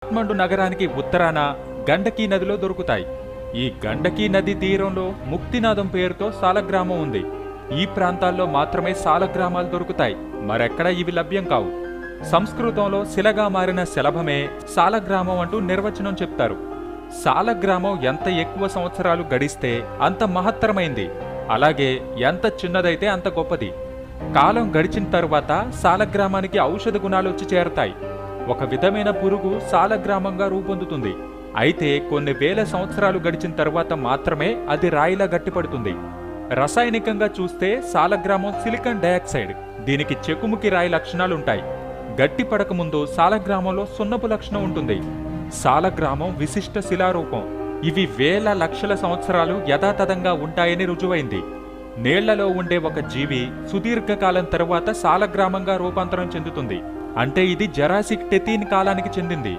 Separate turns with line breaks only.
కాఠ్మండు నగరానికి ఉత్తరాన గండకీ నదిలో దొరుకుతాయి. ఈ గండకీ నది తీరంలో ముక్తినాథం పేరుతో సాలగ్రామం ఉంది. ఈ ప్రాంతాల్లో మాత్రమే సాలగ్రామాలు దొరుకుతాయి, మరెక్కడా ఇవి లభ్యం కావు. సంస్కృతంలో శిలగా మారిన శలభమే సాలగ్రామం అంటూ నిర్వచనం చెప్తారు. సాలగ్రామం ఎంత ఎక్కువ సంవత్సరాలు గడిస్తే అంత మహత్తరమైంది, అలాగే ఎంత చిన్నదైతే అంత గొప్పది. కాలం గడిచిన తరువాత సాలగ్రామానికి ఔషధ గుణాలు వచ్చి చేరతాయి. ఒక విధమైన పురుగు సాలగ్రామంగా రూపొందుతుంది. అయితే కొన్ని వేల సంవత్సరాలు గడిచిన తరువాత మాత్రమే అది రాయిలా గట్టిపడుతుంది. రసాయనికంగా చూస్తే సాలగ్రామం సిలికాన్ డయాక్సైడ్, దీనికి చెకుముకి రాయి లక్షణాలుంటాయి. గట్టిపడకముందు సాలగ్రామంలో సున్నపు లక్షణం ఉంటుంది. సాలగ్రామం విశిష్ట శిలారూపం. ఇవి వేల లక్షల సంవత్సరాలు యథాతథంగా ఉంటాయని రుజువైంది. నీళ్లలో ఉండే ఒక జీవి సుదీర్ఘకాలం తరువాత సాలగ్రామంగా రూపాంతరం చెందుతుంది. అంటే ఇది జరాసిక్ టెథీన్ కాలానికి చెందింది.